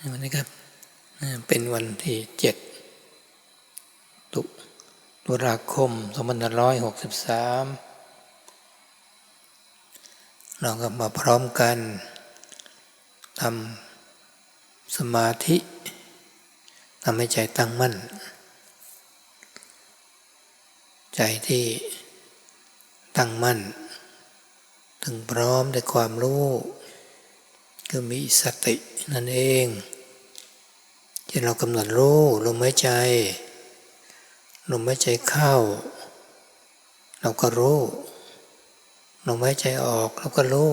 วันนี้ครับเป็นวันที่7 ตุลาคม 2563เราก็มาพร้อมกันทำสมาธิทำให้ใจตั้งมั่นใจที่ตั้งมั่นถึงพร้อมด้วยความรู้คือมีสตินั่นเองที่เรากำหนดรู้ลมหายใจลมหายใจเข้าเราก็รู้ลมหายใจออกเราก็รู้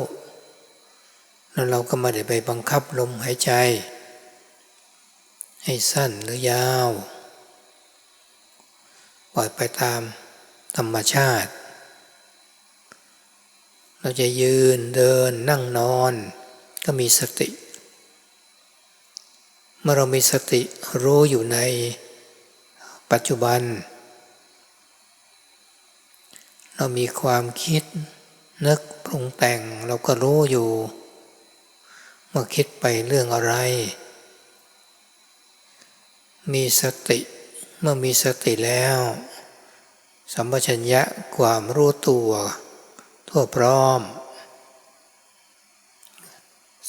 แล้วเราก็ไม่ได้ไปบังคับลมหายใจให้สั้นหรือยาวปล่อยไปตามธรรมชาติเราจะยืนเดินนั่งนอนก็มีสติเมื่อเรามีสติรู้อยู่ในปัจจุบันเรามีความคิดนึกปรุงแต่งเราก็รู้อยู่เมื่อคิดไปเรื่องอะไรมีสติเมื่อมีสติแล้วสัมปชัญญะความรู้ตัวทั่วพร้อม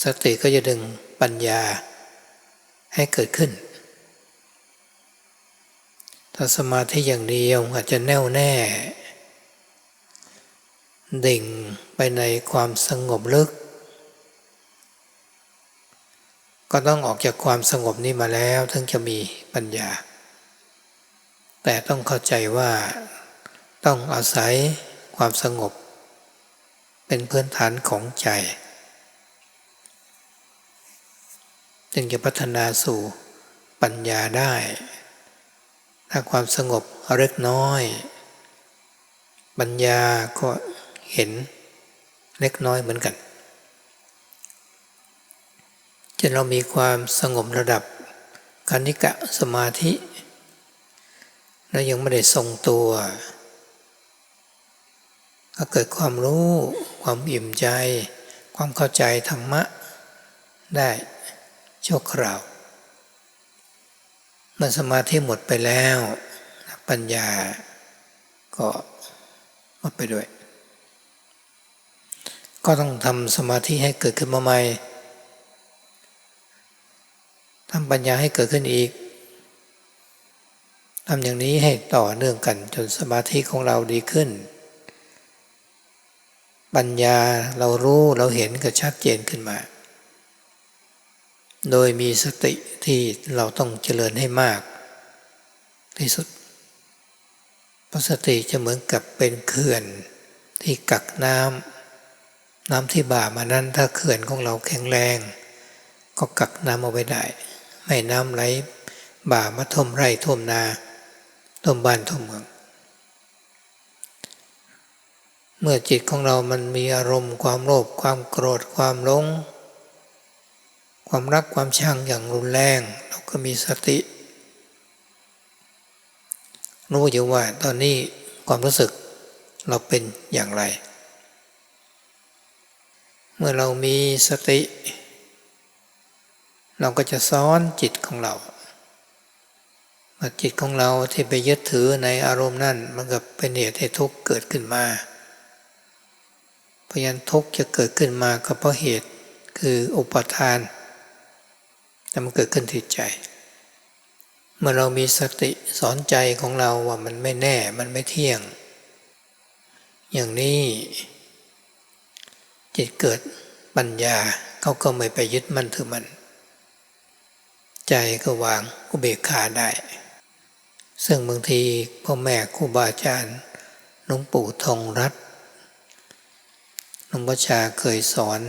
สติก็จะดึงปัญญาให้เกิดขึ้นถ้าสมาธิอย่างเดียวอาจจะแน่วแน่ดิ่งไปในความสงบลึกก็ต้องออกจากความสงบนี้มาแล้วถึงจะมีปัญญาแต่ต้องเข้าใจว่าต้องอาศัยความสงบเป็นพื้นฐานของใจจึงจะพัฒนาสู่ปัญญาได้ถ้าความสงบเล็กน้อยปัญญาก็เห็นเล็กน้อยเหมือนกันจนเรามีความสงบระดับคณิกะสมาธิและยังไม่ได้ทรงตัวก็เกิดความรู้ความอิ่มใจความเข้าใจธรรมะได้ชั่วคราวเมื่อสมาธิหมดไปแล้วปัญญาก็หมดไปด้วยก็ต้องทำสมาธิให้เกิดขึ้นมาใหม่ทำปัญญาให้เกิดขึ้นอีกทำอย่างนี้ให้ต่อเนื่องกันจนสมาธิของเราดีขึ้นปัญญาเรารู้เราเห็นก็ชัดเจนขึ้นมาโดยมีสติที่เราต้องเจริญให้มากที่สุดเพราะสติจะเหมือนกับเป็นเขื่อนที่กักน้ำที่บ่ามานั้นถ้าเขื่อนของเราแข็งแรงก็กักน้ำเอาไว้ได้ไม่น้ำไหลบ่ามาท่วมไร่ท่วมนาท่วมบ้านท่วมเมืองเมื่อจิตของเรามันมีอารมณ์ความโลภความโกรธความหลงความรักความชังอย่างรุนแรงเราก็มีสติรู้อยู่ว่าตอนนี้ความรู้สึกเราเป็นอย่างไรเมื่อเรามีสติเราก็จะสอนจิตของเราว่าจิตของเราที่ไปยึดถือในอารมณ์นั้นมันก็เป็นเหตุให้ทุกข์เกิดขึ้นมาเพราะฉะนั้นทุกข์จะเกิดขึ้นมาก็เพราะเหตุคืออุปทานแต่มันเกิดขึ้นที่ใจเมื่อเรามีสติสอนใจของเราว่ามันไม่แน่มันไม่เที่ยงอย่างนี้จิตเกิดปัญญาเขาก็ไม่ไปยึดมั่นถือมันใจก็วางอุเบกขาได้ซึ่งบางทีพ่อแม่ครูบาอาจารย์หลวงปู่ทองรัตน์หลวงพ่อชาเคยสอน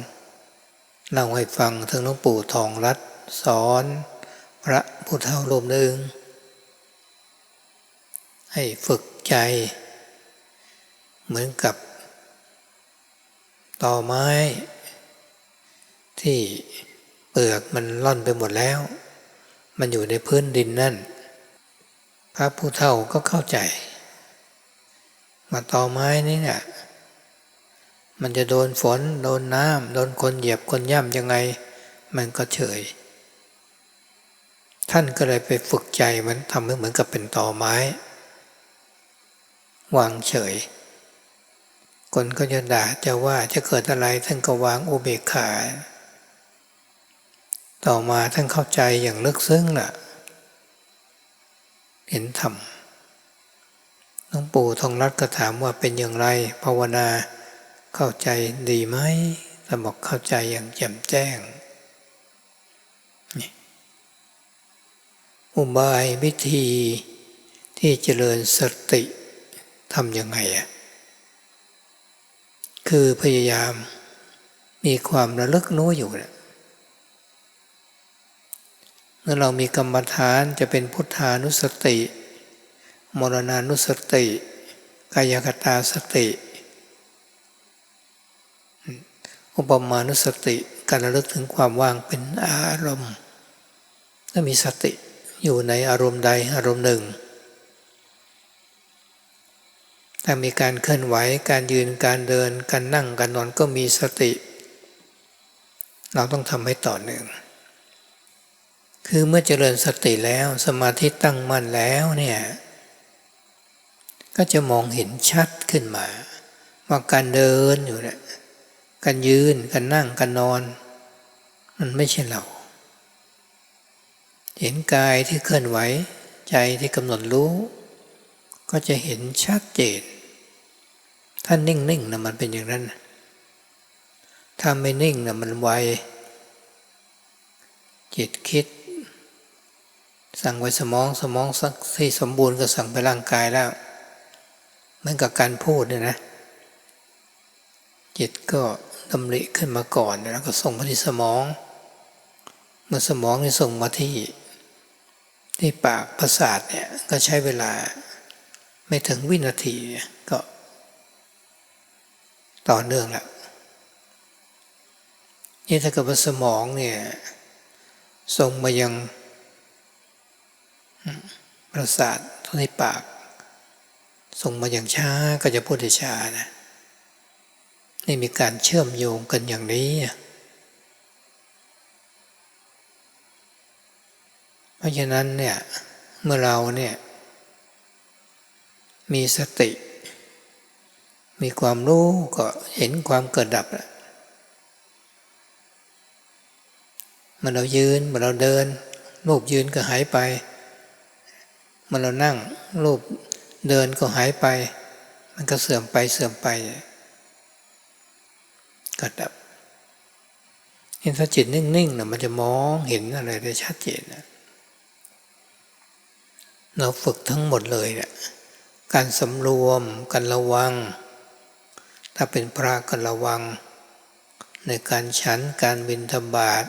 เล่าให้ฟังถึงหลวงปู่ทองรัตน์สอนพระผู้เฒ่ารูปหนึ่งให้ฝึกใจเหมือนกับตอไม้ที่เปลือกมันร่อนไปหมดแล้วมันอยู่ในพื้นดินนั่นพระผู้เฒ่าก็เข้าใจว่าตอไม้นี่เนี่ยมันจะโดนฝนโดนน้ำโดนคนเหยียบคนย่ำยังไงมันก็เฉย ท่านก็เลยไปฝึกใจมันทำให้เหมือนกับเป็นตอไม้วางเฉยคนก็จะด่าจะว่าจะเกิดอะไรท่านก็วางอุเบกขาต่อมาท่านเข้าใจอย่างลึกซึ้งล่ะเห็นธรรมหลวงปู่ทองรัตน์ก็ถามว่าเป็นอย่างไรภาวนาเข้าใจดีไหมท่านบอกเข้าใจอย่างแจ่มแจ้งอุบายวิธีที่เจริญสติทำยังไงคือพยายามมีความระลึกรู้อยู่เนี่ยเมื่อเรามีกรรมฐานจะเป็นพุทธานุสติมรณานุสติกายคตาสติอุปมานุสติการระลึกถึงความว่างเป็นอารมณ์ถ้ามีสติอยู่ในอารมณ์ใดอารมณ์หนึ่งถ้ามีการเคลื่อนไหวการยืนการเดินการนั่งการนอนก็มีสติเราต้องทำให้ต่อเนื่องคือเมื่อเจริญสติแล้วสมาธิตั้งมั่นแล้วเนี่ยก็จะมองเห็นชัดขึ้นมาว่าการเดินอยู่เนี่ยการยืนการนั่งการนอนมันไม่ใช่เราเห็นกายที่เคลื่อนไหวใจที่กำหนดรู้ก็จะเห็นชัดเจนถ้านิ่งๆนะมันเป็นอย่างนั้นถ้าไม่นิ่งนะมันไวจิตคิดสั่งไว้สมองที่สมบูรณ์ก็สั่งไปร่างกายแล้วเหมือนกับการพูดเนี่ยนะจิตก็ดำริขึ้นมาก่อนแล้วก็ส่งมาที่สมองเมื่อสมองนี่ส่งมาที่ปากประสาทเนี่ยก็ใช้เวลาไม่ถึงวินาทีก็ต่อเนื่องแล้วนี่ถ้าเกิดว่าสมองเนี่ยส่งมายังประสาทที่ปากส่งมาอย่างช้าก็จะพูดช้านะนี่มีการเชื่อมโยงกันอย่างนี้เพราะฉะนั้นเนี่ยเมื่อเราเนี่ยมีสติมีความรู้ก็เห็นความเกิดดับเมื่อเรายืนเมื่อเราเดินรูปยืนก็หายไปเมื่อเรานั่งรูปเดินก็หายไปมันก็เสื่อมไปก็ดับเห็นถ้าจิตนิ่งๆนะมันจะมองเห็นอะไรได้ชัดเจนนะเราฝึกทั้งหมดเลยเนี่ยการสำรวมการระวังถ้าเป็นพระก็ระวังในการฉันการบิณฑบาต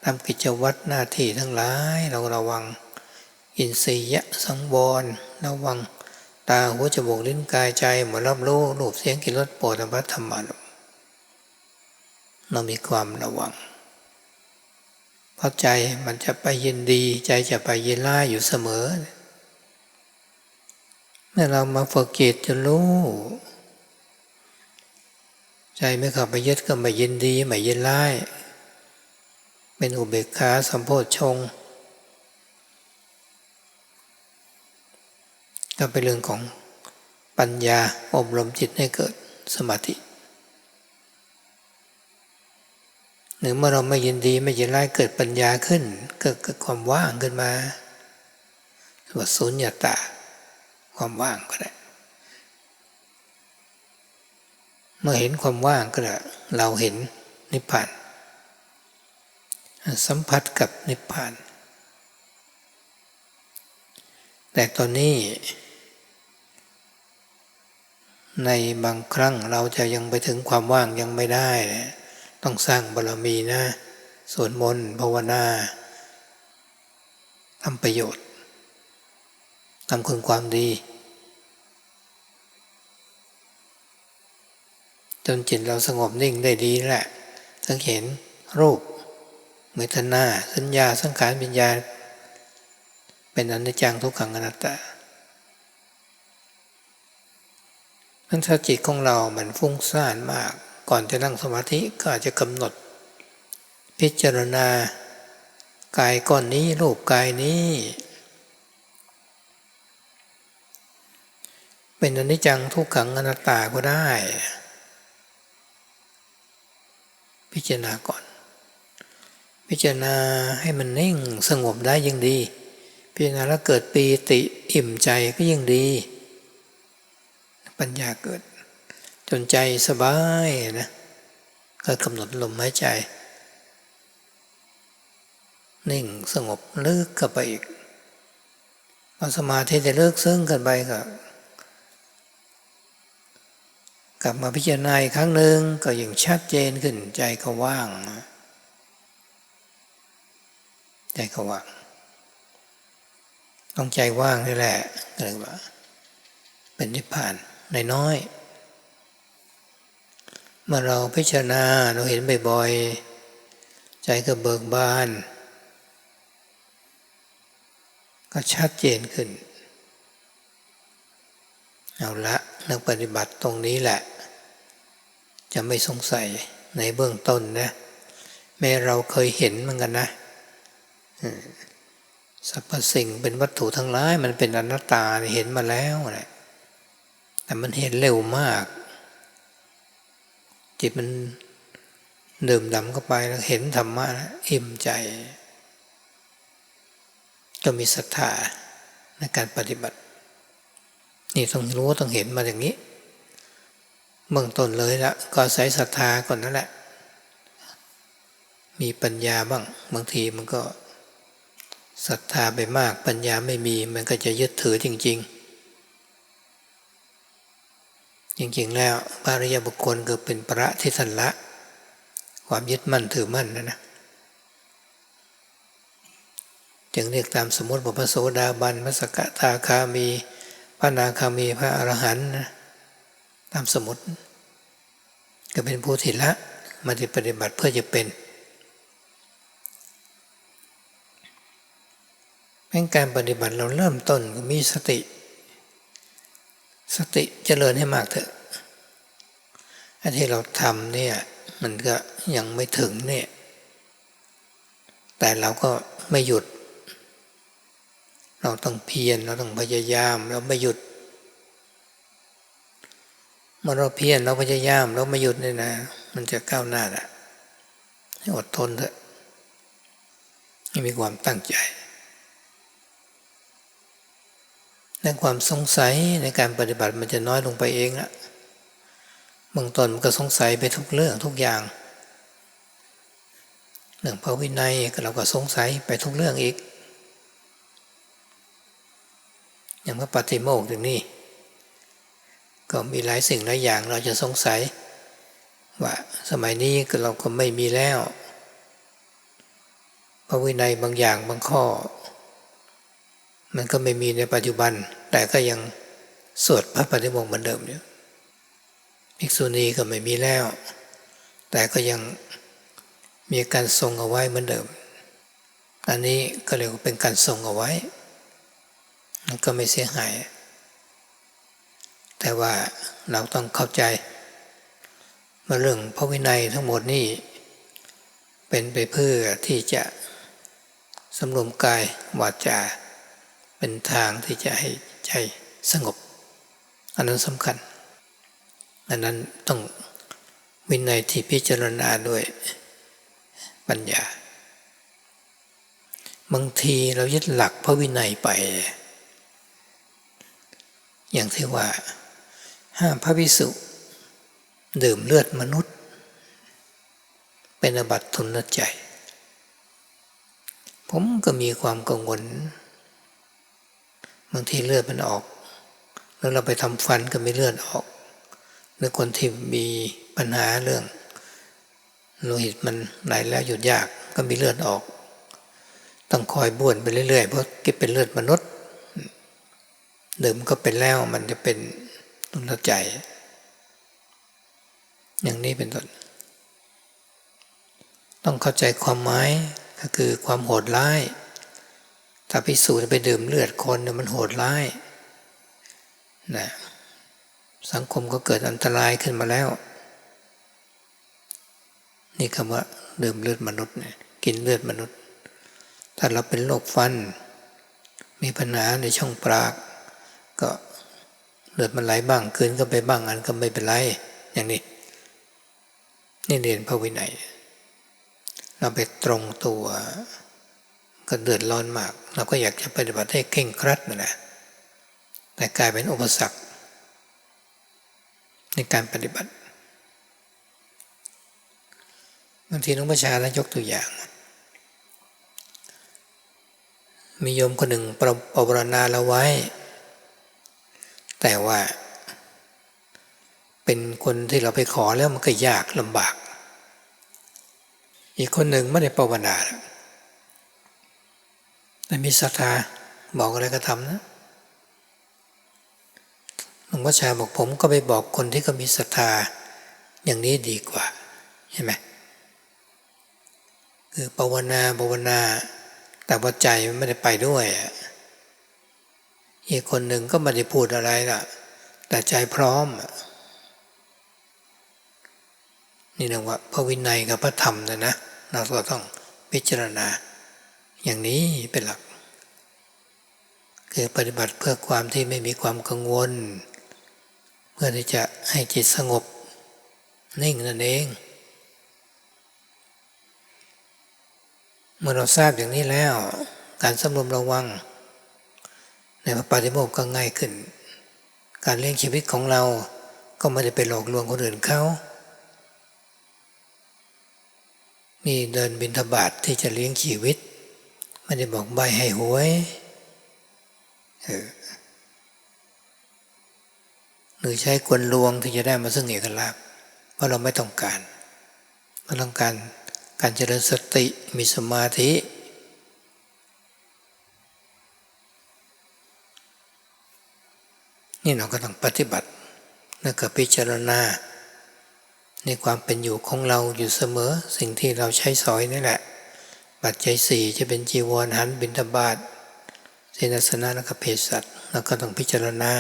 ทำกิจวัตรหน้าที่ทั้งหลายเราระวังอินทรียสังวรระวังตาหูจมูกลิ้นกายใจหมดรับรู้รูปเสียงกลิ่นรสโผฏฐัพพะธรรมะเรามีความระวังเพราะใจมันจะไปยินดีใจจะไปยินร้ายอยู่เสมอเมื่อเรามาฝึกจิตจะรู้ใจไม่เข้าไปยึดก็ไม่ยินดีไม่ยินร้ายเป็นอุเบกขาสัมโพชฌงค์ก็เป็นเรื่องของปัญญาอบรมจิตให้เกิดสมาธิหรือเมื่อเราไม่ยินดีไม่ยินร้ายเกิดปัญญาขึ้นเกิดความว่างขึ้นมาว่าสุญญตาความว่างก็ได้เมื่อเห็นความว่างก็ได้เราเห็นนิพพานสัมผัสกับนิพพานแต่ตอนนี้ในบางครั้งเราจะยังไปถึงความว่างยังไม่ได้ต้องสร้างบารมีนะสวดมนต์ภาวนาทำประโยชน์ทำคุณความดีจนจิตเราสงบนิ่งได้ดีแหละสังเห็นรูปเวทนาสัญญาสังขารวิญญาณเป็นอนิจจังทุกขังอนัตตาถ้าจิตของเรามันฟุ้งซ่านมากก่อนจะนั่งสมาธิก็อาจจะกำหนดพิจารณา กายก้อนนี้รูปกายนี้เป็นอนิจจังทุกขังอนัตตาก็ได้พิจารณาก่อนพิจารณาให้มันนิ่งสงบได้ยิ่งดีพิจารณาแล้วเกิดปีติอิ่มใจก็ยิ่งดีปัญญาเกิดจนใจสบายนะก็กำหนดลมหายใจนิ่งสงบลึกเข้าไปอีกพอสมาธิจะลึกซึ้งกันไปก็กลับมาพิจารณาอีกครั้งหนึ่งก็ยิ่งชัดเจนขึ้นใจก็ว่างใจก็ว่างต้องใจว่างนี่แหละเรียกว่าเป็นนิพพานน้อยๆเมื่อเราพิจารณาเราเห็นบ่อยๆใจก็เบิกบานก็ชัดเจนขึ้นเอาละนักปฏิบัติตรงนี้แหละจะไม่สงสัยในเบื้องต้นนะแม้เราเคยเห็นเหมือนกันนะสรรพสิ่งเป็นวัตถุทั้งหลายมันเป็นอนัตตาเห็นมาแล้วแหละแต่มันเห็นเร็วมากจิตมันดื่มด่ำเข้าไปแล้วเห็นธรรมะนะอิ่มใจก็มีศรัทธาในการปฏิบัตินี่ต้องรู้ต้องเห็นมาอย่างนี้เบื้องต้นเลยละก็อาศัยศรัทธาก่อนนั่นแหละมีปัญญาบ้างบางทีมันก็ศรัทธาไปมากปัญญาไม่มีมันก็จะยึดถือจริงๆแล้วพระอริยบุคคลก็เป็นประที่ท่านละความยึดมั่นถือมั่นนะจึงเรียกตามสมมติว่าพระโสดาบันพระสกทาคามีพระอนาคามีพระอรหันต์นะตามสมมติก็เป็นผู้ที่ละมาปฏิบัติเพื่อจะเป็นการปฏิบัติเราเริ่มต้นก็มีสติเจริญให้มากเถอะอันที่เราทำเนี่ยมันก็ยังไม่ถึงเนี่ยแต่เราก็ไม่หยุดเราต้องเพียรเราต้องพยายามเราไม่หยุดเมื่อเราเพียรเราพยายามเราไม่หยุดเนี่ยนะมันจะก้าวหน้าแหละให้อดทนเถอะให้มีความตั้งใจในความสงสัยในการปฏิบัติมันจะน้อยลงไปเองละบางตอนมันก็สงสัยไปทุกเรื่องทุกอย่างเรื่องพระวินัยเราก็สงสัยไปทุกเรื่องอีกอย่างพระปฏิโมกข์อย่างนี้ก็มีหลายสิ่งหลายอย่างเราจะสงสัยว่าสมัยนี้เราก็ไม่มีแล้วพระวินัยบางอย่างบางข้อมันก็ไม่มีในปัจจุบันแต่ก็ยังสวดพระปฏิโมกข์เหมือนเดิมอยู่ภิกษุณีก็ไม่มีแล้วแต่ก็ยังมีการทรงเอาไว้เหมือนเดิมอันนี้ก็เรียกว่าเป็นการทรงเอาไว้มันก็ไม่เสียหายแต่ว่าเราต้องเข้าใจว่าเรื่องพระวินัยทั้งหมดนี่เป็นไปเพื่อที่จะสำรวมกายวาจาเป็นทางที่จะให้ใจสงบอันนั้นสำคัญอันนั้นต้องวินัยที่พิจารณาด้วยปัญญาบางทีเรายึดหลักพระวินัยไปอย่างที่ว่าห้ามพระภิกษุดื่มเลือดมนุษย์เป็นอาบัติทุนใจผมก็มีความกังวลบางทีเลือดมันออกแล้วเราไปทำฟันก็มีเลือดออกหรือคนที่มีปัญหาเรื่องโลหิตมันไหลแล้วหยุดยากก็มีเลือดออกต้องคอยบ้วนไปเรื่อยๆเพราะเก็บเป็นเลือดมนุษย์ดื่มก็เป็นแล้วมันจะเป็นตุนใจอย่างนี้เป็นต้นต้องเข้าใจความหมายก็คือความโหดร้ายถ้าภิกษุไปดื่มเลือดคนเนี่ยมันโหดร้ายนะสังคมก็เกิดอันตรายขึ้นมาแล้วนี่คำว่าดื่มเลือดมนุษย์เนี่ยกินเลือดมนุษย์ ถ้าเราเป็นโรคฟันมีปัญหาในช่องปากก็เลือดมันไหลบ้างคืนก็ไปบ้างอันก็ไม่เป็นไรอย่างนี้นี่เรียนพระวินัยเราไปตรงตัวก็เดือดร้อนมากเราก็อยากจะปฏิบัติให้เคร่งครัดนะแต่กลายเป็นอุปสรรคในการปฏิบัติบางทีหลวงพ่อชาแล้วยกตัวอย่างมีโยมคนหนึ่งภาวนาเราไว้แต่ว่าเป็นคนที่เราไปขอแล้วมันก็ยากลำบากอีกคนหนึ่งไม่ได้ภาวนาแต่มีศรัทธาบอกอะไรก็ทำนะหลวงพ่อชาบอกผมก็ไปบอกคนที่เขามีศรัทธาอย่างนี้ดีกว่าใช่ไหมคือภาวนาแต่ว่าใจมันไม่ได้ไปด้วยอีกคนหนึ่งก็ไม่ได้พูดอะไรล่ะแต่ใจพร้อมนี่เรียกว่าพระวินัยกับพระธรรมนะเราก็ต้องพิจารณาอย่างนี้เป็นหลักคือปฏิบัติเพื่อความที่ไม่มีความกังวลเพื่อที่จะให้จิตสงบนิ่งนั่นเองเมื่อเราทราบอย่างนี้แล้วการสำรวมระวังในพระปาฏิโมกข์ก็ง่ายขึ้นการเลี้ยงชีวิตของเราก็ไม่ได้ไปหลอกลวงคนอื่นเขามีเดินบิณฑบาตที่จะเลี้ยงชีวิตไม่ได้บอกใบให้หวยหรือใช้กลลวงที่จะได้มาซึ่งเอกลาภเพราะเราไม่ต้องการเราต้องการการเจริญสติมีสมาธินี่เราก็ต้องปฏิบัติแล้วก็พิจารณาในความเป็นอยู่ของเราอยู่เสมอสิ่งที่เราใช้สอยนี่แหละปัจจัยสี่จะเป็นจีวรหันบิณฑบาตเสนาสนะและก็เภสัชแล้วก็ต้องพิจารณา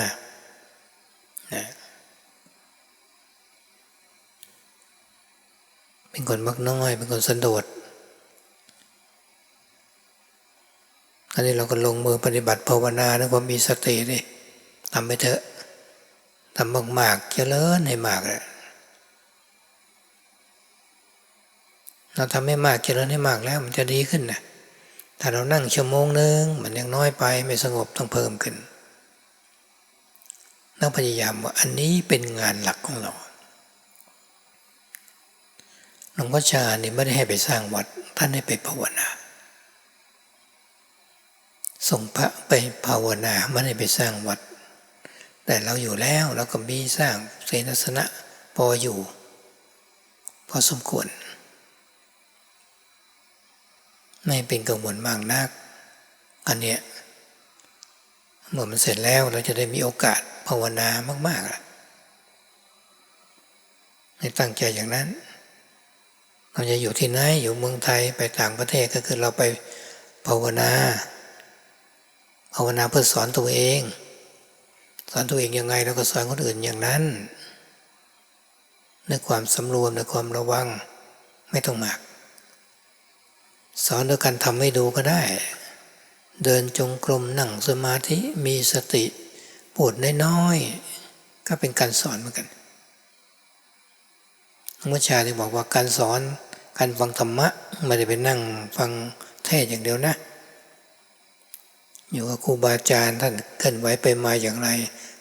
เป็นคนมักน้อยเป็นคนสันโดษอันนี้เราก็ลงมือปฏิบัติภาวนาด้วยความมีสติดิทำไปเถอะทำมากๆเจริญให้มากเลยเราทำให้มากเจริญให้มากแล้วมันจะดีขึ้นนะถ้าเรานั่งชั่วโมงนึงมันยังน้อยไปไม่สงบต้องเพิ่มขึ้นต้องพยายามว่าอันนี้เป็นงานหลักของเราหลวงพ่อชาเนี่ยไม่ได้ให้ไปสร้างวัดท่านให้ไปภาวนาส่งพระไปภาวนาไม่ได้ไปสร้างวัดแต่เราอยู่แล้วเราก็มีสร้างเสนาสนะพออยู่พอสมควรไม่เป็นกังวลมากนักอันเนี้ยเมื่อมันเสร็จแล้วเราจะได้มีโอกาสภาวนามากๆให้ตั้งใจอย่างนั้นเราจะอยู่ที่ไหนอยู่เมืองไทยไปต่างประเทศก็คือเราไปภาวนาเพื่อสอนตัวเองยังไงเราก็สอนคนอื่นอย่างนั้นในความสำรวมในความระวังไม่ต้องมากสอนด้วยการทำให้ดูก็ได้เดินจงกรมนั่งสมาธิมีสติพูดน้อยๆก็เป็นการสอนเหมือนกันหลวงพ่อชาที่บอกว่าการสอนการฟังธรรมะไม่ได้ไปนั่งฟังเทศอย่างเดียวนะอยู่กับครูบาอาจารย์ท่านเคลื่อนไหวไปมาอย่างไร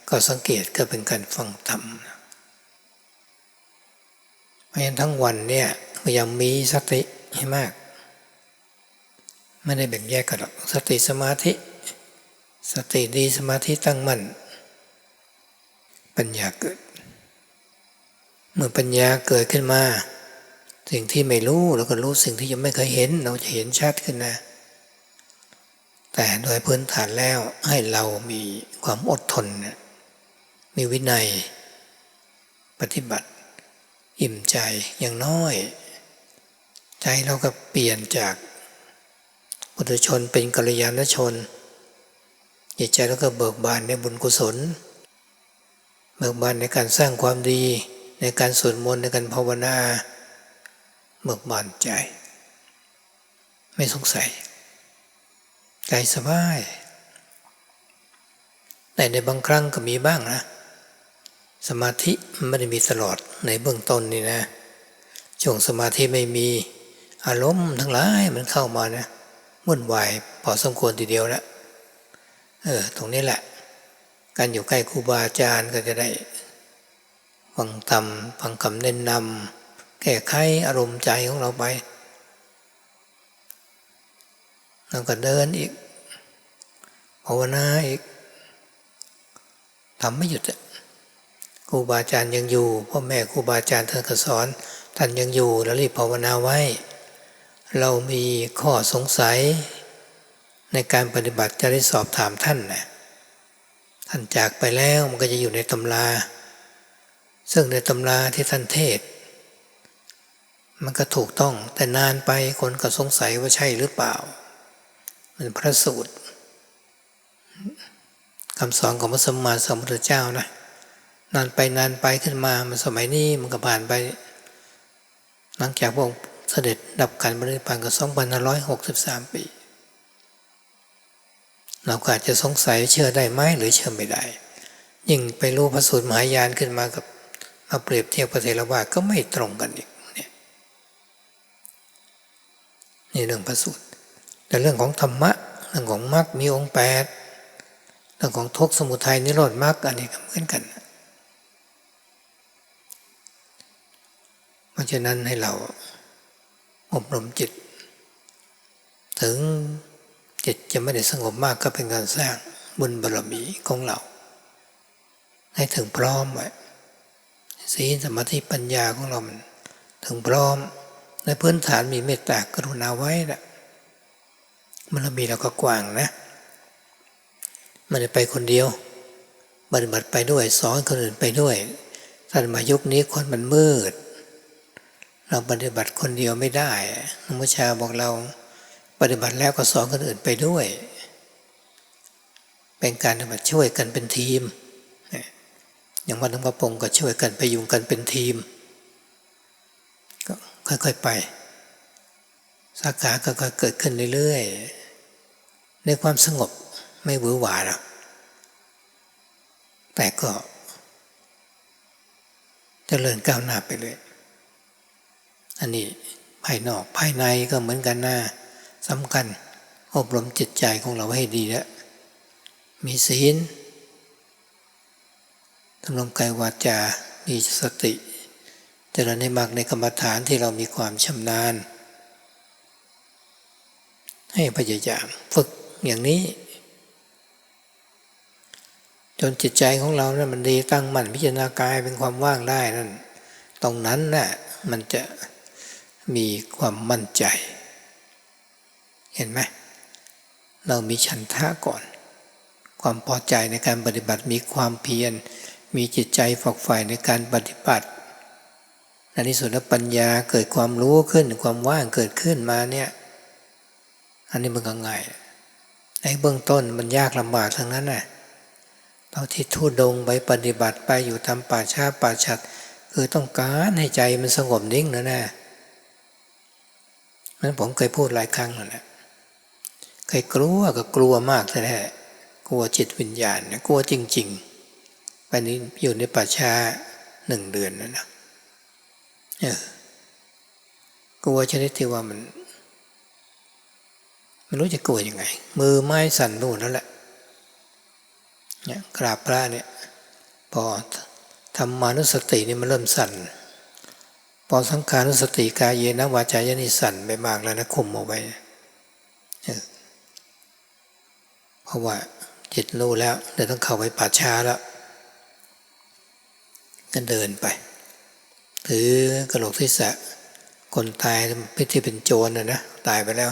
ก็สังเกตก็เป็นการฟังธรรมเพราะฉะนั้นทั้งวันเนี่ยพยายามมีสติให้มากไม่ได้แบ่งแยกกันหรอกสติสมาธิสติดีสมาธิตั้งมั่นปัญญาเกิดเมื่อปัญญาเกิดขึ้นมาสิ่งที่ไม่รู้เราก็รู้สิ่งที่ยังไม่เคยเห็นเราจะเห็นชัดขึ้นนะแต่โดยพื้นฐานแล้วให้เรามีความอดทนมีวินัยปฏิบัติอิ่มใจอย่างน้อยใจเราก็เปลี่ยนจากปุถุชนเป็นกัลยาณชนจิตใจเราก็เบิกบานในบุญกุศลเบิกบานในการสร้างความดีในการสวดมนต์ในการภาวนาเบิกบานใจไม่สงสัย ใจสบายแต่ในบางครั้งก็มีบ้างนะสมาธิมันไม่ได้มีตลอดในเบื้องต้นนี่นะช่วงสมาธิไม่มีอารมณ์ทั้งหลายมันเข้ามานะวุ่นวายพอสมควรทีเดียวนะตรงนี้แหละการอยู่ใกล้ครูบาอาจารย์ก็จะได้ฟังธรรมฟังคำแนะนำแก้ไขอารมณ์ใจของเราไปแล้วก็เดินอีกภาวนาอีกทำไม่หยุดครูบาอาจารย์ยังอยู่พ่อแม่ครูบาอาจารย์ท่านก็สอนท่านยังอยู่แล้วรีบภาวนาไว้เรามีข้อสงสัยในการปฏิบัติจะได้สอบถามท่านนะท่านจากไปแล้วมันก็จะอยู่ในตำราซึ่งในตำราที่ท่านเทศมันก็ถูกต้องแต่นานไปคนก็สงสัยว่าใช่หรือเปล่ามันพระสูตรคำสอนของพระสัมมาสัมพุทธเจ้านะนานไปขึ้นมามันสมัยนี้มันก็ผ่านไปหลังจากพระองค์เสด็จดับขันธ์ปรินิพพานก็2563 ปีเราก็อาจจะสงสัยเชื่อได้ไหมหรือเชื่อไม่ได้ยิ่งไปรู้พระสูตรมหายานขึ้นมากับมาเปรียบเทียบพระเถรวาทก็ไม่ตรงกันอีกนี่เรื่องพระสูตรแต่เรื่องของธรรมะเรื่องของมรรคมีองค์8เรื่องของทุกข์สมุทัยนิโรธมรรคอันนี้ก็เหมือนกันเพราะฉะนั้นให้เราอบรมจิตถึงจิตจะไม่ได้สงบมากก็เป็นการสร้างบุญบารมีของเราให้ถึงพร้อมไว้ศีลสมาธิปัญญาของเรามันถึงพร้อมในพื้นฐานมีเมตตากรุณาไว้นะบารมีเราก็กว้างนะไม่ได้ไปคนเดียวปฏิบัติไปด้วยสอนคนอื่นไปด้วยท่านมายุคนี้คนมันมืดเราปฏิบัติคนเดียวไม่ได้หลวงพ่อชาบอกเราปฏิบัติแล้วก็สอนคนอื่นไปด้วยเป็นการปฏิบัติช่วยกันเป็นทีมอย่างวัดหลวงพ่อปงก็ช่วยกันไปยุงกันเป็นทีมก็ค่อยๆไปสาขาก็ค่อยๆเกิดขึ้นเรื่อยๆในความสงบไม่หวือหวาหรอกแต่ก็เจริญก้าวหน้าไปเลยอันนี้ภายนอกภายในก็เหมือนกันนะสำคัญอบรมจิตใจของเราให้ดีแล้วมีศีลสำรวมกายวาจามีสติเจริญให้มากในกรรมฐานที่เรามีความชำนาญให้พยายามฝึกอย่างนี้จนจิตใจของเราเนี่ยมันดีตั้งมั่นพิจารณากายเป็นความว่างได้นั่นตรงนั้นน่ะมันจะมีความมั่นใจเห็นไหมเรามีฉันทะก่อนความพอใจในการปฏิบัติมีความเพียรมีจิตใจฝักใฝ่ในการปฏิบัติในที่สุดแล้วปัญญาเกิดความรู้ขึ้นความว่างเกิดขึ้นมาเนี่ยอันนี้มันก็ง่ายในเบื้องต้นมันยากลำบากทั้งนั้นน่ะตอนที่ทุดงไปปฏิบัติไปอยู่ทำป่าช้าป่าฉัดคือต้องการให้ใจมันสงบนิ่งนะนั้นผมเคยพูดหลายครั้งแล้วแหละเคยกลัวก็กลัวมากแท้ๆกลัวจิตวิญญาณเนี่ยกลัวจริงๆไปนี้อยู่ในป่าช้า1 เดือนนะกลัวชนิดที่ว่ามันไม่รู้จะกลัวยังไงมือไม้สั่นนู่นนั่นแหละเนี่ยกราบพระเนี่ยพอธรรมานุสตินี่มันเริ่มสั่นพอสังขานุสติกายเยนะวาจายะนี่สั่นไปมากแล้วนะคุมเอาไว้เพราะว่าจิตรู้แล้วเดี๋ยวต้องเข้าไปป่าช้าแล้วก็เดินไปถือกระโหลกศีรษะคนตายไม่ที่เป็นโจรนะตายไปแล้ว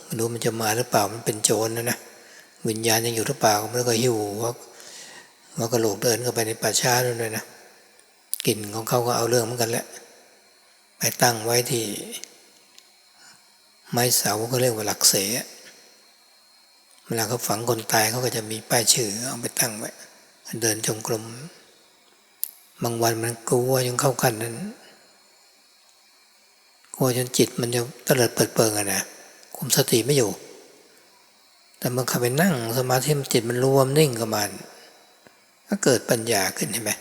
ไม่รู้มันจะมาหรือเปล่ามันเป็นโจรนะวิญญาณยังอยู่หรือเปล่ามันก็หิวว่ากระโหลกเดินเข้าไปในป่าช้าด้วยนะกลิ่นของเขาก็เอาเรื่องเหมือนกันแหละไปตั้งไว้ที่ไม้เสาก็เรียกว่าหลักเสเวลาเขาฝังคนตายเขาก็จะมีป้ายชื่อเอาไปตั้งไว้เดินจงกรมบางวันมันกลัวจนเข้าขั้นนั้นกลัวจนจิตมันจะเตลิดเปิดเปิงนะคุมสติไม่อยู่ แต่เมื่อเข้าไปนั่งสมาธิจิตมันรวมนิ่งกับมันก็เกิดปัญญาขึ้นเห็นไหม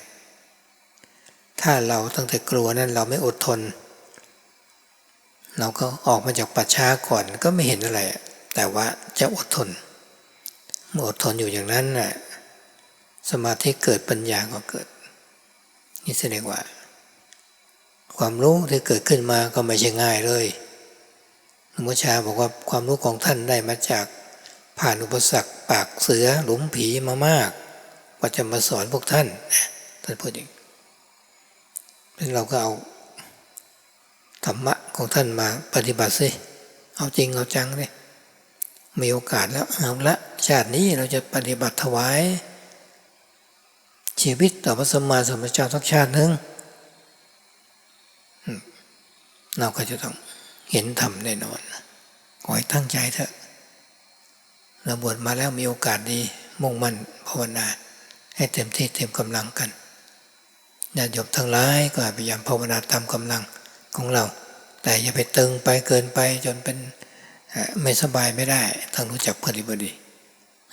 ถ้าเราตั้งแต่กลัวนั้นเราไม่อดทนเราก็ออกมาจากป่าช้าก่อนก็ไม่เห็นอะไรแต่ว่าจะอดทนเมื่ออดทนอยู่อย่างนั้นน่ะสมาธิเกิดปัญญาก็เกิดนี่แสดงว่าความรู้ที่เกิดขึ้นมาก็ไม่ใช่ง่ายเลยหลวงพ่อชาบอกว่าความรู้ของท่านได้มาจากผ่านอุปสรรคปากเสือหลุมผีมามากกว่าจะมาสอนพวกท่านพูดอย่างนั้นเราก็เอาธรรมะของท่านมาปฏิบัติสิเอาจริงเอาจังเลยมีโอกาสแล้วเอาละชาตินี้เราจะปฏิบัติถวายชีวิตต่อพระสัมมาสัมพุทธเจ้าสักชาติหนึ่งเราก็จะต้องเห็นธรรมแน่นอนขอให้ตั้งใจเถอะเราบวชมาแล้วมีโอกาสดีมุ่งมั่นภาวนาให้เต็มที่เต็มกำลังกันญาติโยมทั้งหลายก็พยายามภาวนาตามกำลังของเราแต่อย่าไปตึงไปเกินไปจนเป็นไม่สบายไม่ได้ต้องรู้จักปฏิบัติ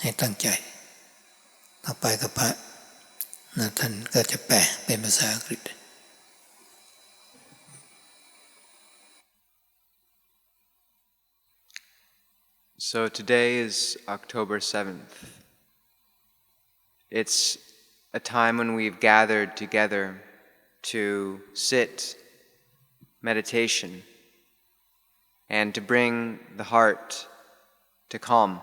ให้ตั้งใจต่อไปกับพระท่านก็จะแปลเป็นภาษาอังกฤษSo today is October 7th. It's a time when we've gathered together to sit, meditation, and to bring the heart to calm.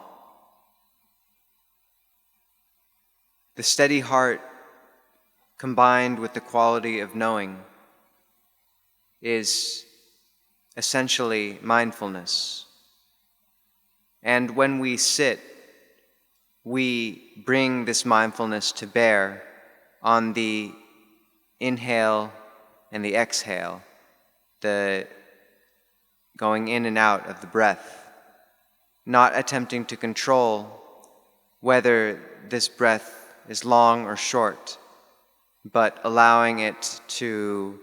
The steady heart, combined with the quality of knowing, is essentially mindfulness. And when we sit, we bring this mindfulness to bear on the inhale and the exhale, the going in and out of the breath, not attempting to control whether this breath is long or short, but allowing it to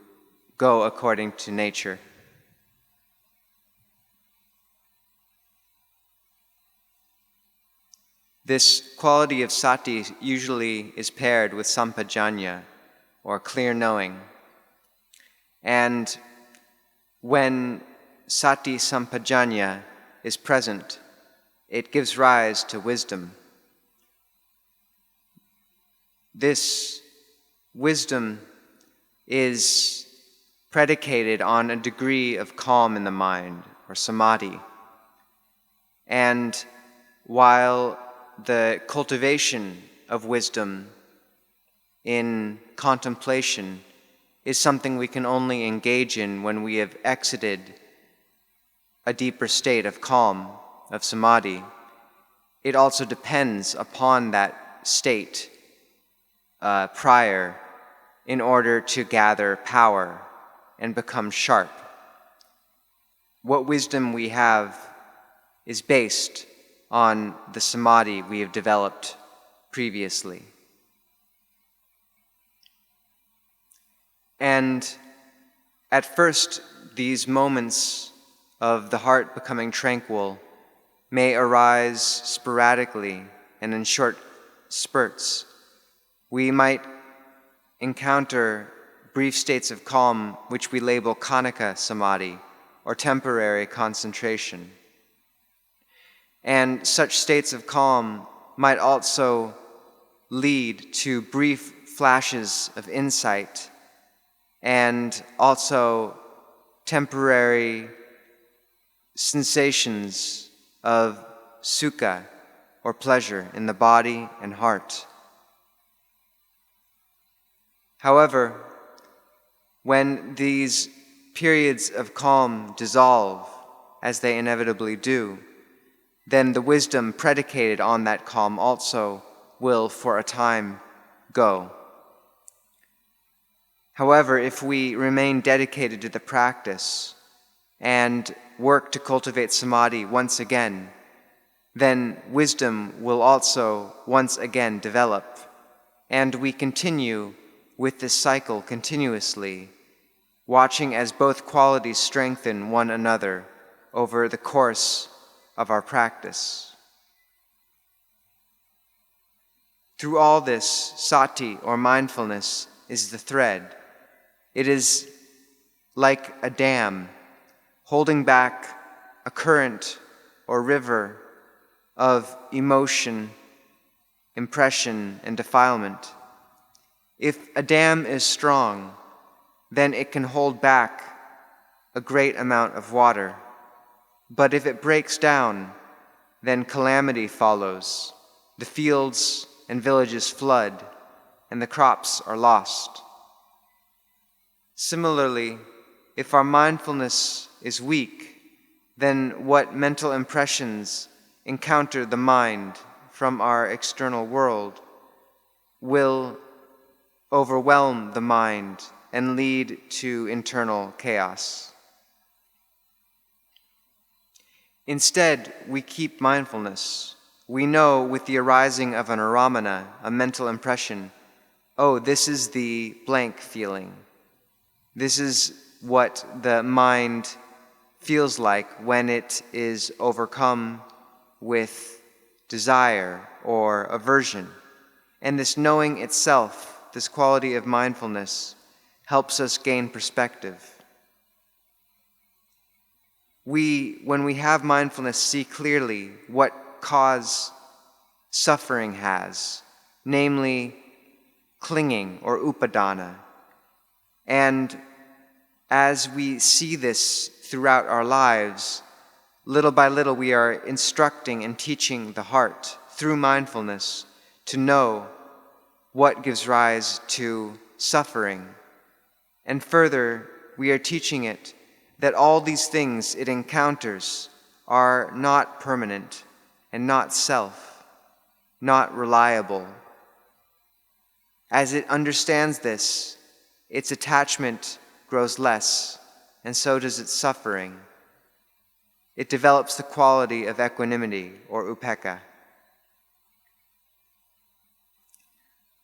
go according to nature. This quality of sati usually is paired with sampajanya, or clear knowing. And when sati sampajanya is present, it gives rise to wisdom. This wisdom is predicated on a degree of calm in the mind, or samadhi. And while the cultivation of wisdom in contemplation is something we can only engage in when we have exited a deeper state of calm, of samadhi, it also depends upon that state prior in order to gather power and become sharp. What wisdom we have is based on the samadhi we have developed previously. And at first, these moments of the heart becoming tranquil may arise sporadically and in short spurts. We might encounter brief states of calm which we label khanika samadhi, or temporary concentration. And such states of calm might also lead to brief flashes of insight and also temporary sensations of sukha, or pleasure, in the body and heart. However, when these periods of calm dissolve, as they inevitably do, then the wisdom predicated on that calm also will, for a time, go. However, if we remain dedicated to the practice and work to cultivate samadhi once again, then wisdom will also once again develop, and we continue with this cycle continuously, watching as both qualities strengthen one another over the course of our practice. Through all this, sati, or mindfulness, is the thread. It is like a dam, holding back a current or river of emotion, impression, and defilement. If a dam is strong, then it can hold back a great amount of water. But if it breaks down, then calamity follows. The fields and villages flood, and the crops are lost. Similarly, if our mindfulness is weak, then what mental impressions encounter the mind from our external world will overwhelm the mind and lead to internal chaos. Instead, we keep mindfulness. We know with the arising of an aramana, a mental impression, oh, this is the blank feeling. This is what the mind feels like when it is overcome with desire or aversion. And this knowing itself, this quality of mindfulness, helps us gain perspective. When we have mindfulness, see clearly what cause suffering has, namely clinging or upadana. And as we see this throughout our lives, little by little we are instructing and teaching the heart through mindfulness to know what gives rise to suffering. And further, we are teaching it that all these things it encounters are not permanent and not self, not reliable. As it understands this, its attachment grows less, and so does its suffering. It develops the quality of equanimity, or upekkha.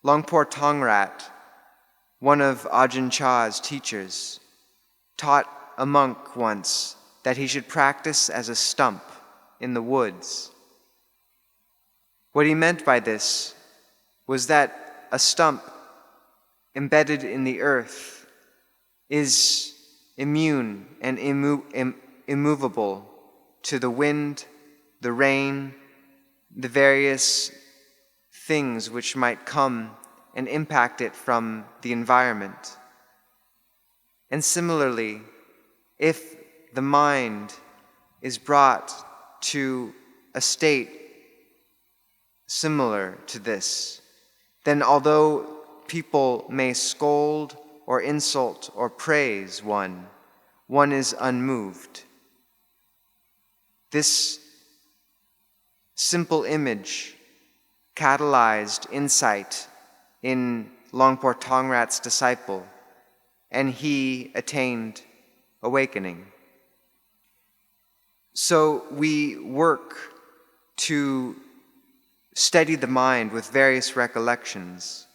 Longpo Tongrat, one of Ajahn Chah's teachers, taught a monk once that he should practice as a stump in the woods. What he meant by this was that a stump embedded in the earth is immune and immovable to the wind, the rain, the various things which might come and impact it from the environment. And similarly, if the mind is brought to a state similar to this, then although people may scold or insult or praise one is unmoved. This simple image catalyzed insight in Longpo Tongrat's disciple, and he attained awakening. So we work to steady the mind with various recollections.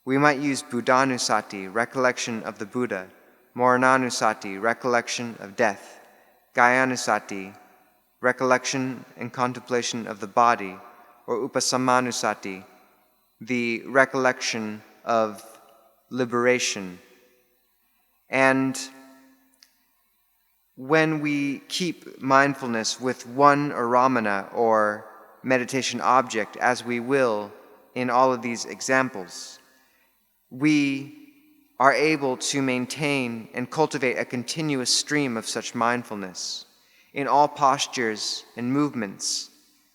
We might use Buddhanusati, recollection of the Buddha, Marananusati, recollection of death, Gayanusati, recollection and contemplation of the body, or Upasammanusati, the recollection of liberation. And when we keep mindfulness with one aramana or meditation object, as we will in all of these examples, we are able to maintain and cultivate a continuous stream of such mindfulness. In all postures and movements,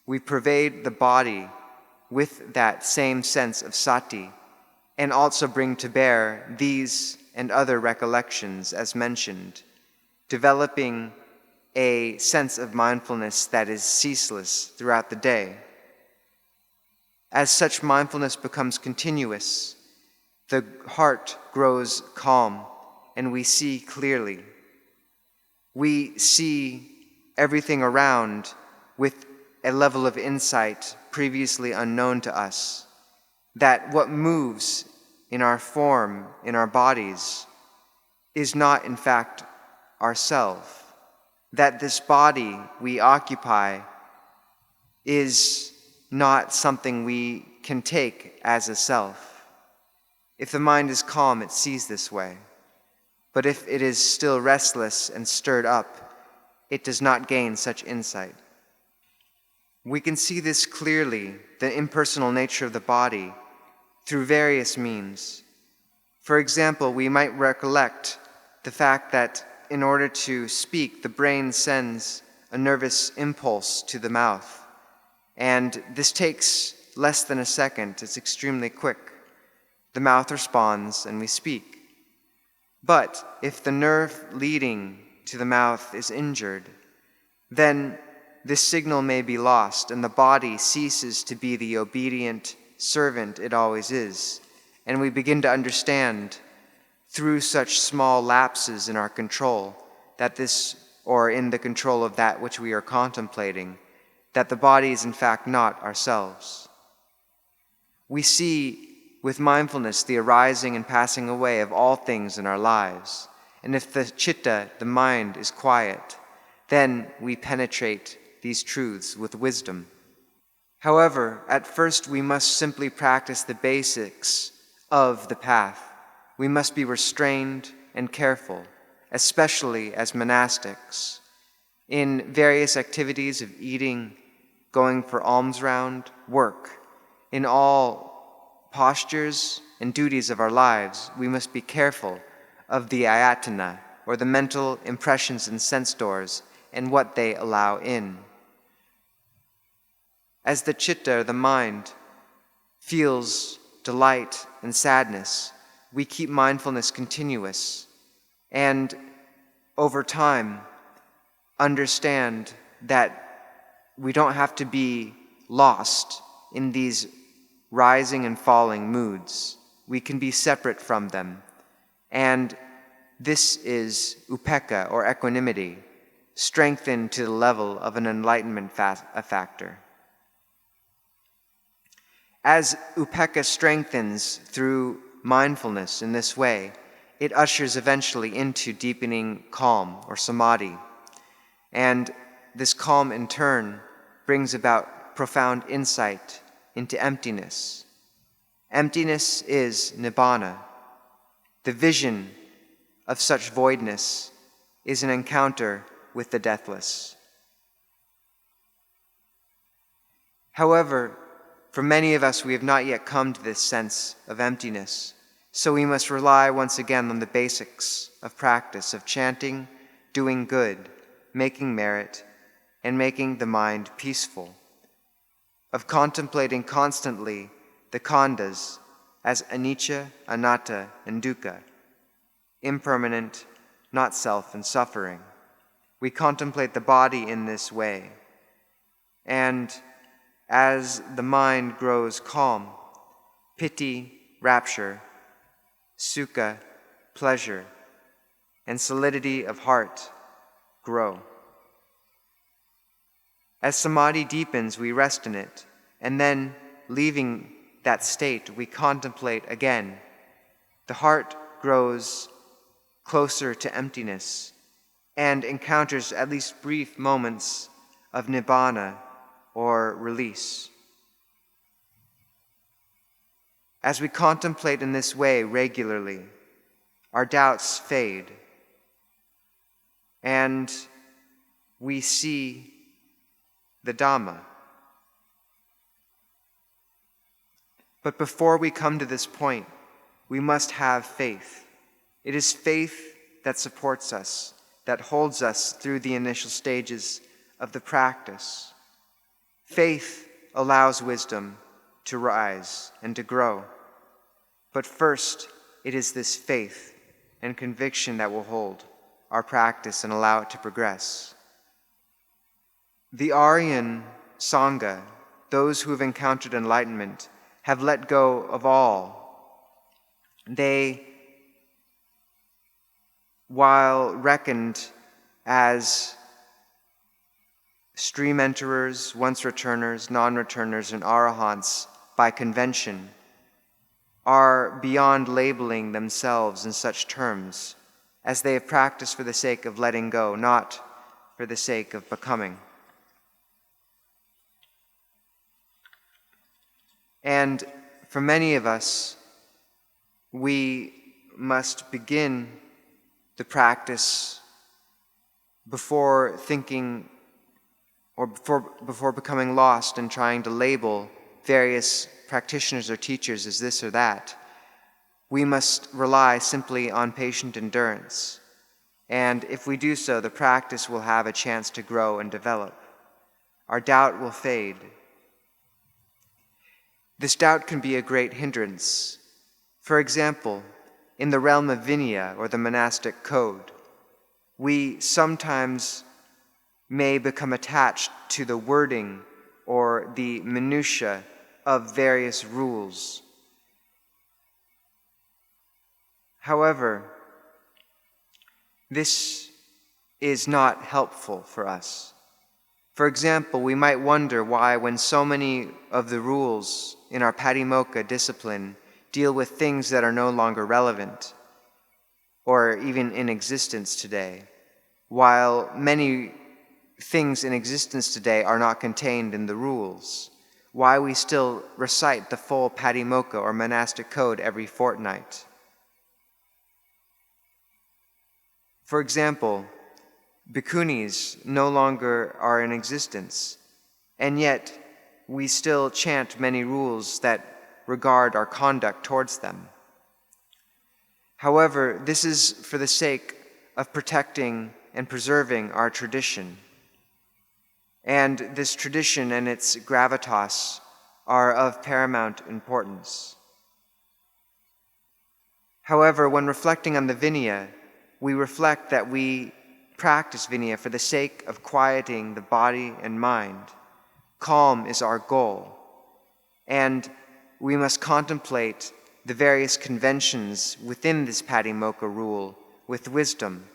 we pervade the body with that same sense of sati, and also bring to bear these and other recollections as mentioned, developing a sense of mindfulness that is ceaseless throughout the day. As such mindfulness becomes continuous, the heart grows calm and we see clearly. We see everything around with a level of insight previously unknown to us, that what moves in our form, in our bodies, is not in fact ourself, that this body we occupy is not something we can take as a self. If the mind is calm, it sees this way. But if it is still restless and stirred up, it does not gain such insight. We can see this clearly, the impersonal nature of the body, through various means. For example, we might recollect the fact that in order to speak, the brain sends a nervous impulse to the mouth, and this takes less than a second. It's extremely quick. The mouth responds and we speak. But if the nerve leading to the mouth is injured, then this signal may be lost and the body ceases to be the obedient servant it always is, and we begin to understand through such small lapses in our control that this, or in the control of that which we are contemplating, that the body is in fact not ourselves. We see with mindfulness the arising and passing away of all things in our lives, and if the chitta, the mind, is quiet, then we penetrate these truths with wisdom. However, at first we must simply practice the basics of the path. We must be restrained and careful, especially as monastics, in various activities of eating, going for alms round, work. In all postures and duties of our lives, we must be careful of the ayatana, or the mental impressions and sense doors, and what they allow in. As the chitta, the mind, feels delight and sadness, we keep mindfulness continuous, and over time understand that we don't have to be lost in these rising and falling moods. We can be separate from them, and this is upekkha, or equanimity, strengthened to the level of an enlightenment factor. As upekkha strengthens through mindfulness in this way, it ushers eventually into deepening calm, or samadhi. And this calm in turn brings about profound insight into emptiness. Emptiness is nibbana. The vision of such voidness is an encounter with the deathless. However, for many of us, we have not yet come to this sense of emptiness, so we must rely once again on the basics of practice of chanting, doing good, making merit, and making the mind peaceful, of contemplating constantly the khandhas as anicca, anatta, and dukkha, impermanent, not self, and suffering. We contemplate the body in this way, and as the mind grows calm, piti, rapture, sukha, pleasure, and solidity of heart grow. As samadhi deepens, we rest in it, and then, leaving that state, we contemplate again. The heart grows closer to emptiness and encounters at least brief moments of nibbana, or release. As we contemplate in this way regularly, our doubts fade, and we see the Dhamma. But before we come to this point, we must have faith. It is faith that supports us, that holds us through the initial stages of the practice. Faith allows wisdom to rise and to grow. But first, it is this faith and conviction that will hold our practice and allow it to progress. The Aryan Sangha, those who have encountered enlightenment, have let go of all. They, while reckoned as stream enterers, once returners, non-returners, and arahants by convention, are beyond labeling themselves in such terms, as they have practiced for the sake of letting go, not for the sake of becoming. And for many of us, we must begin the practice before thinking or before becoming lost and trying to label various practitioners or teachers as this or that. We must rely simply on patient endurance. And if we do so, the practice will have a chance to grow and develop. Our doubt will fade. This doubt can be a great hindrance. For example, in the realm of Vinaya, or the monastic code, we sometimes may become attached to the wording or the minutiae of various rules. However, this is not helpful for us. For example, we might wonder why, when so many of the rules in our Patimokkha discipline deal with things that are no longer relevant or even in existence today, while many things in existence today are not contained in the rules, why we still recite the full Patimokkha or monastic code every fortnight. For example, bhikkhunis no longer are in existence, and yet we still chant many rules that regard our conduct towards them. However, this is for the sake of protecting and preserving our tradition. And this tradition and its gravitas are of paramount importance. However, when reflecting on the Vinaya, we reflect that we practice Vinaya for the sake of quieting the body and mind. Calm is our goal, and we must contemplate the various conventions within this Patimokkha rule with wisdom,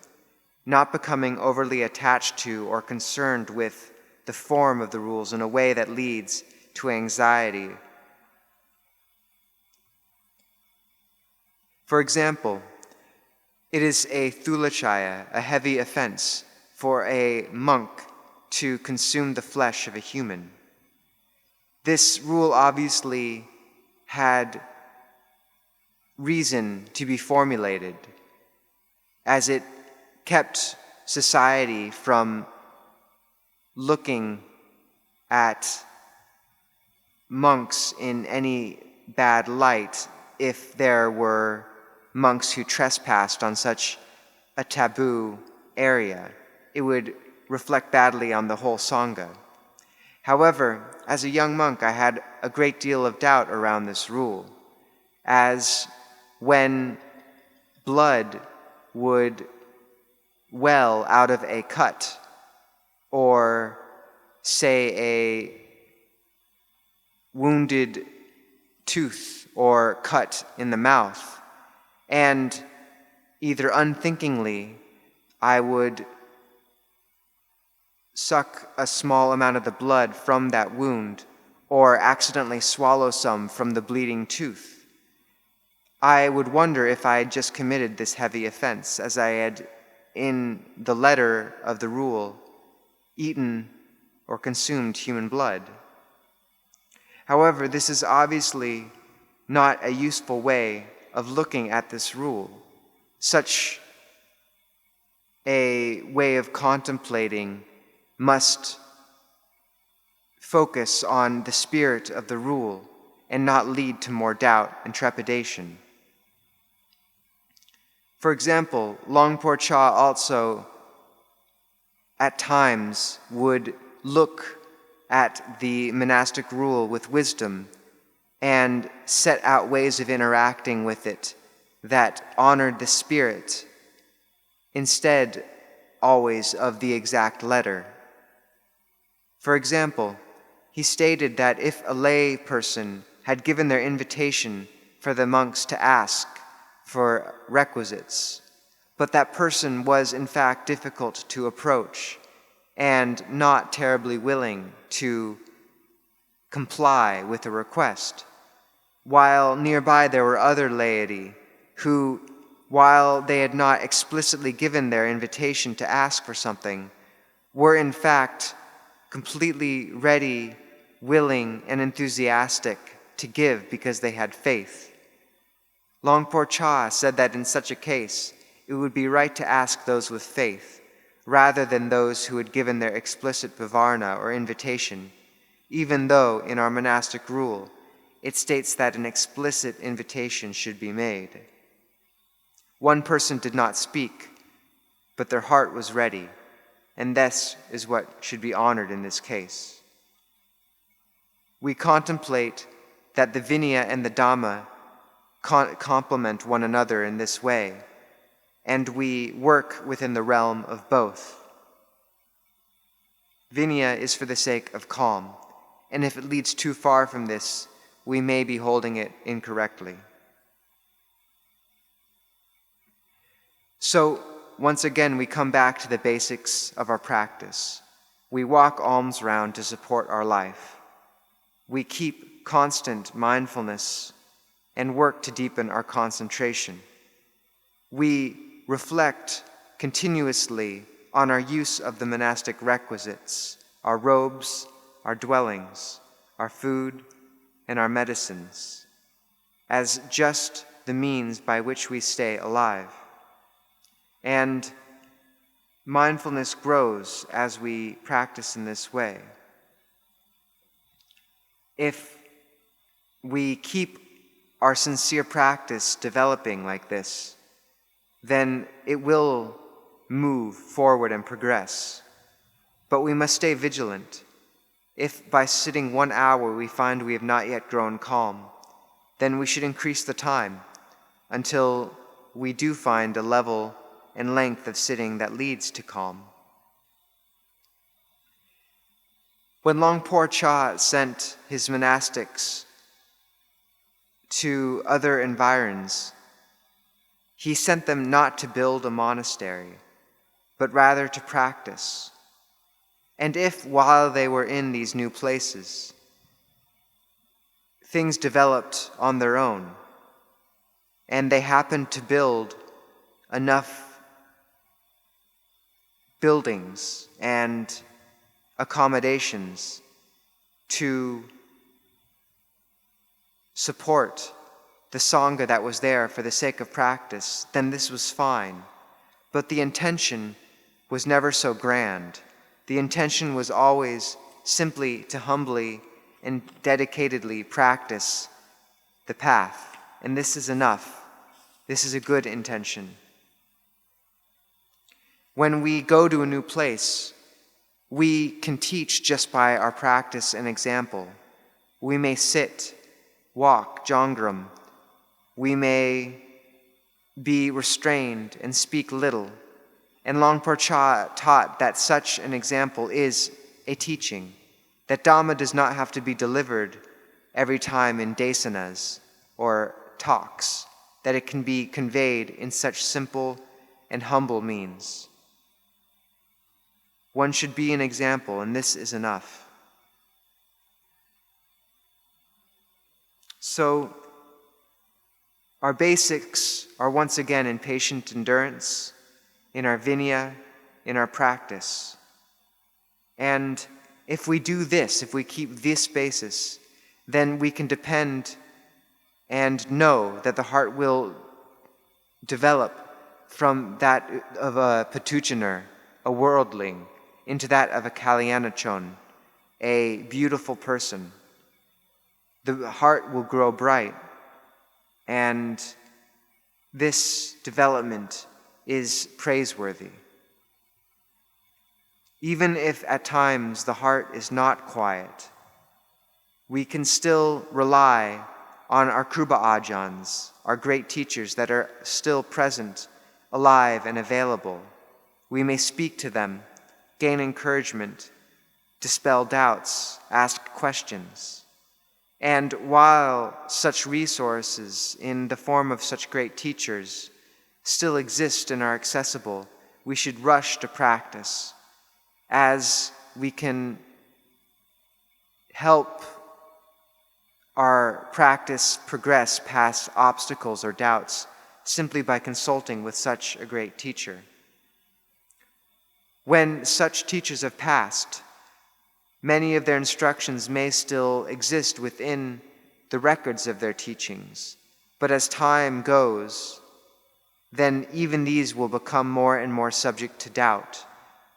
not becoming overly attached to or concerned with the form of the rules in a way that leads to anxiety. For example, it is a thulachaya, a heavy offense, for a monk to consume the flesh of a human. This rule obviously had reason to be formulated, as it kept society from looking at monks in any bad light if there were monks who trespassed on such a taboo area. It would reflect badly on the whole Sangha. However, as a young monk, I had a great deal of doubt around this rule, as when blood would well out of a cut, or say a wounded tooth or cut in the mouth, and either unthinkingly I would suck a small amount of the blood from that wound or accidentally swallow some from the bleeding tooth, I would wonder if I had just committed this heavy offense, as I had, in the letter of the rule, eaten or consumed human blood. However, this is obviously not a useful way of looking at this rule. Such a way of contemplating must focus on the spirit of the rule and not lead to more doubt and trepidation. For example, Longpo Cha also at times would look at the monastic rule with wisdom and set out ways of interacting with it that honored the spirit, instead always of the exact letter. For example, he stated that if a lay person had given their invitation for the monks to ask for requisites, but that person was in fact difficult to approach and not terribly willing to comply with a request, while nearby there were other laity who, while they had not explicitly given their invitation to ask for something, were in fact completely ready, willing, and enthusiastic to give because they had faith. Longpo Cha said that in such a case, it would be right to ask those with faith, rather than those who had given their explicit vivarna or invitation, even though in our monastic rule, it states that an explicit invitation should be made. One person did not speak, but their heart was ready, and this is what should be honored in this case. We contemplate that the Vinaya and the Dhamma complement one another in this way, and we work within the realm of both. Vinaya is for the sake of calm, and if it leads too far from this, we may be holding it incorrectly. So, once again, we come back to the basics of our practice. We walk alms round to support our life. We keep constant mindfulness and work to deepen our concentration. We reflect continuously on our use of the monastic requisites, our robes, our dwellings, our food, and our medicines, as just the means by which we stay alive. And mindfulness grows as we practice in this way. If we keep our sincere practice developing like this, then it will move forward and progress. But we must stay vigilant. If by sitting 1 hour we find we have not yet grown calm, then we should increase the time until we do find a level and length of sitting that leads to calm. When Longpo Cha sent his monastics to other environs, he sent them not to build a monastery, but rather to practice. And if, while they were in these new places, things developed on their own, and they happened to build enough buildings and accommodations to support the Sangha that was there for the sake of practice, then this was fine. But the intention was never so grand. The intention was always simply to humbly and dedicatedly practice the path. And this is enough. This is a good intention. When we go to a new place, we can teach just by our practice and example. We may sit, walk, jonggram. We may be restrained and speak little. And Longpo Cha taught that such an example is a teaching, that Dhamma does not have to be delivered every time in desanas or talks, that it can be conveyed in such simple and humble means. One should be an example, and this is enough. So, our basics are once again in patient endurance, in our vinaya, in our practice. And if we do this, if we keep this basis, then we can depend and know that the heart will develop from that of a patuchanar, a worldling, into that of a kalyanachon, a beautiful person. The heart will grow bright, and this development is praiseworthy. Even if at times the heart is not quiet, we can still rely on our Kruba Ajans, our great teachers that are still present, alive and available. We may speak to them, gain encouragement, dispel doubts, ask questions. And while such resources in the form of such great teachers still exist and are accessible, we should rush to practice, as we can help our practice progress past obstacles or doubts simply by consulting with such a great teacher. When such teachers have passed, many of their instructions may still exist within the records of their teachings. But as time goes, then even these will become more and more subject to doubt.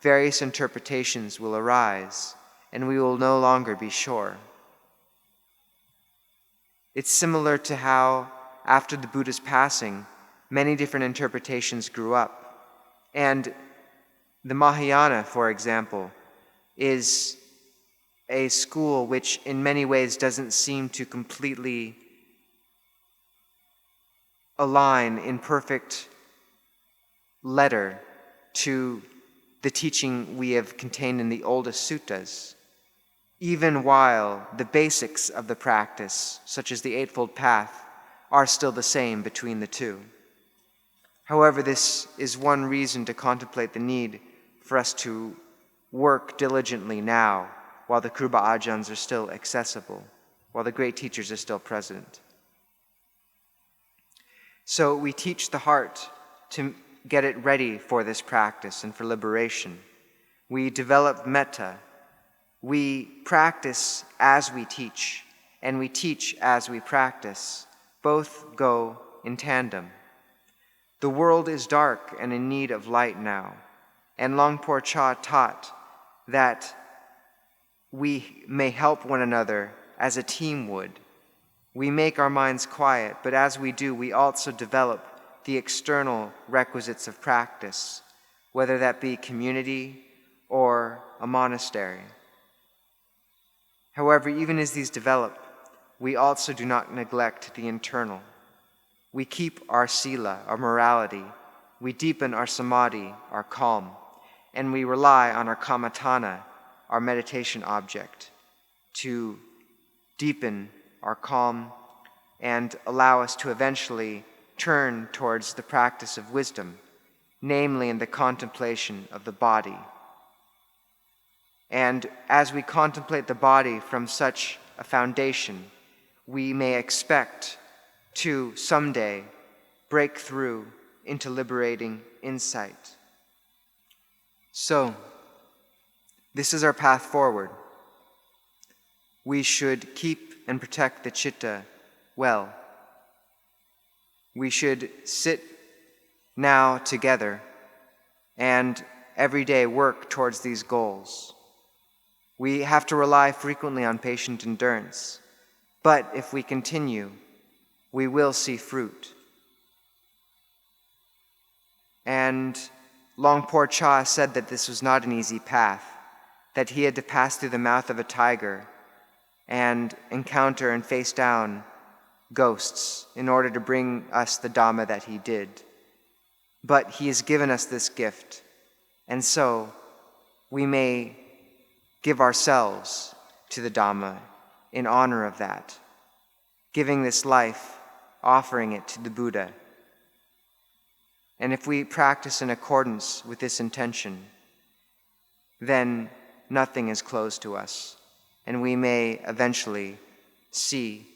Various interpretations will arise, and we will no longer be sure. It's similar to how, after the Buddha's passing, many different interpretations grew up. And the Mahayana, for example, is a school which in many ways doesn't seem to completely align in perfect letter to the teaching we have contained in the oldest suttas, even while the basics of the practice, such as the Eightfold Path, are still the same between the two. However, this is one reason to contemplate the need for us to work diligently now, while the Kruba Ajahns are still accessible, while the great teachers are still present. So we teach the heart to get it ready for this practice and for liberation. We develop metta. We practice as we teach, and we teach as we practice. Both go in tandem. The world is dark and in need of light now, and Longpo Cha taught that we may help one another as a team would. We make our minds quiet, but as we do, we also develop the external requisites of practice, whether that be community or a monastery. However, even as these develop, we also do not neglect the internal. We keep our sila, our morality, we deepen our samadhi, our calm, and we rely on our kammatthana, our meditation object, to deepen our calm and allow us to eventually turn towards the practice of wisdom, namely in the contemplation of the body. And as we contemplate the body from such a foundation, we may expect to someday break through into liberating insight. So, this is our path forward. We should keep and protect the citta well. We should sit now together and every day work towards these goals. We have to rely frequently on patient endurance, but if we continue, we will see fruit. And Longpo Cha said that this was not an easy path, that he had to pass through the mouth of a tiger and encounter and face down ghosts in order to bring us the Dhamma that he did. But he has given us this gift, and so we may give ourselves to the Dhamma in honor of that, giving this life, offering it to the Buddha. And if we practice in accordance with this intention, then nothing is closed to us, and we may eventually see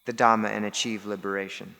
the Dhamma and achieve liberation.